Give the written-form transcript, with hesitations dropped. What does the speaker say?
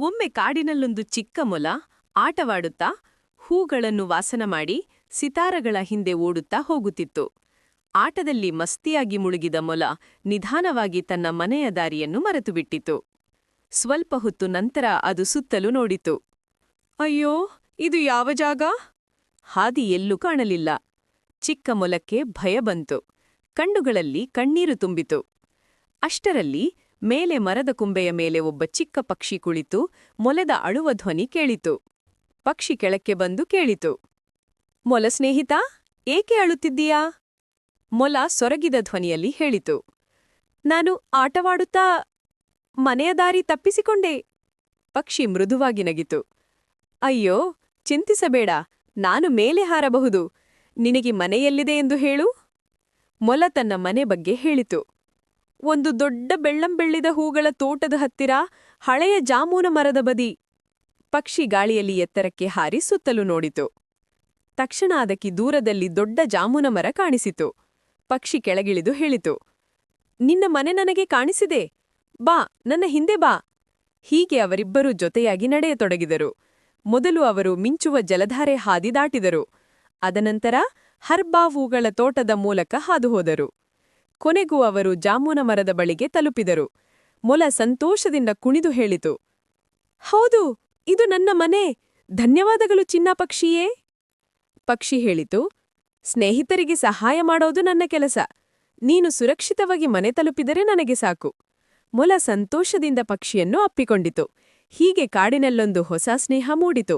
ಒಮ್ಮೆ ಕಾಡಿನಲ್ಲೊಂದು ಚಿಕ್ಕ ಮೊಲ ಆಟವಾಡುತ್ತಾ ಹೂಗಳನ್ನು ವಾಸನ ಮಾಡಿ ಸಿತಾರಗಳ ಹಿಂದೆ ಓಡುತ್ತಾ ಹೋಗುತ್ತಿತ್ತು. ಆಟದಲ್ಲಿ ಮಸ್ತಿಯಾಗಿ ಮುಳುಗಿದ ಮೊಲ ನಿಧಾನವಾಗಿ ತನ್ನ ಮನೆಯ ದಾರಿಯನ್ನು ಮರೆತುಬಿಟ್ಟಿತು. ಸ್ವಲ್ಪ ಹೊತ್ತು ನಂತರ ಅದು ಸುತ್ತಲೂ ನೋಡಿತು. ಅಯ್ಯೋ, ಇದು ಯಾವ ಜಾಗ? ಹಾದಿ ಎಲ್ಲೂ ಕಾಣಲಿಲ್ಲ. ಚಿಕ್ಕ ಮೊಲಕ್ಕೆ ಭಯ ಬಂತು. ಕಣ್ಣುಗಳಲ್ಲಿ ಕಣ್ಣೀರು ತುಂಬಿತು. ಅಷ್ಟರಲ್ಲಿ ಮೇಲೆ ಮರದ ಕುಂಬೆಯ ಮೇಲೆ ಒಬ್ಬ ಚಿಕ್ಕ ಪಕ್ಷಿ ಕುಳಿತು ಮೊಲದ ಅಳುವ ಧ್ವನಿ ಕೇಳಿತು. ಪಕ್ಷಿ ಕೆಳಕ್ಕೆ ಬಂದು ಕೇಳಿತು, ಮೊಲ ಸ್ನೇಹಿತ, ಏಕೆ ಅಳುತ್ತಿದ್ದೀಯಾ? ಮೊಲ ಸೊರಗಿದ ಧ್ವನಿಯಲ್ಲಿ ಹೇಳಿತು, ನಾನು ಆಟವಾಡುತ್ತಾ ಮನೆಯ ದಾರಿ ತಪ್ಪಿಸಿಕೊಂಡೆ. ಪಕ್ಷಿ ಮೃದುವಾಗಿ ನಗಿತು. ಅಯ್ಯೋ, ಚಿಂತಿಸಬೇಡ, ನಾನು ಮೇಲೆ ಹಾರಬಹುದು. ನಿನಗೆ ಮನೆಯೆಲ್ಲಿದೆ ಎಂದು ಹೇಳು. ಮೊಲ ತನ್ನ ಮನೆ ಬಗ್ಗೆ ಹೇಳಿತು. ಒಂದು ದೊಡ್ಡ ಬೆಳ್ಳಂಬೆಳ್ಳಿದ ಹೂಗಳ ತೋಟದ ಹತ್ತಿರ, ಹಳೆಯ ಜಾಮೂನ ಮರದ ಬದಿ. ಪಕ್ಷಿ ಗಾಳಿಯಲ್ಲಿ ಎತ್ತರಕ್ಕೆ ಹಾರಿ ಸುತ್ತಲೂ ನೋಡಿತು. ತಕ್ಷಣ ಅದಕ್ಕೆ ದೂರದಲ್ಲಿ ದೊಡ್ಡ ಜಾಮೂನ ಮರ ಕಾಣಿಸಿತು. ಪಕ್ಷಿ ಕೆಳಗಿಳಿದು ಹೇಳಿತು, ನಿನ್ನ ಮನೆ ನನಗೆ ಕಾಣಿಸಿದೆ. ಬಾ, ನನ್ನ ಹಿಂದೆ ಬಾ. ಹೀಗೆ ಅವರಿಬ್ಬರೂ ಜೊತೆಯಾಗಿ ನಡೆಯತೊಡಗಿದರು. ಮೊದಲು ಅವರು ಮಿಂಚುವ ಜಲಧಾರೆ ಹಾದಿ ದಾಟಿದರು. ಅದನಂತರ ಹರ್ಬಾ ಹೂಗಳ ತೋಟದ ಮೂಲಕ ಹಾದುಹೋದರು. ಕೊನೆಗೂ ಅವರು ಜಾಮೂನ ಮರದ ಬಳಿಗೆ ತಲುಪಿದರು. ಮೊಲ ಸಂತೋಷದಿಂದ ಕುಣಿದು ಹೇಳಿತು, ಹೌದು, ಇದು ನನ್ನ ಮನೆ. ಧನ್ಯವಾದಗಳು ಚಿನ್ನ ಪಕ್ಷಿಯೇ. ಪಕ್ಷಿ ಹೇಳಿತು, ಸ್ನೇಹಿತರಿಗೆ ಸಹಾಯ ಮಾಡೋದು ನನ್ನ ಕೆಲಸ. ನೀನು ಸುರಕ್ಷಿತವಾಗಿ ಮನೆ ತಲುಪಿದರೆ ನನಗೆ ಸಾಕು. ಮೊಲ ಸಂತೋಷದಿಂದ ಪಕ್ಷಿಯನ್ನು ಅಪ್ಪಿಕೊಂಡಿತು. ಹೀಗೆ ಕಾಡಿನಲ್ಲೊಂದು ಹೊಸ ಸ್ನೇಹ ಮೂಡಿತು.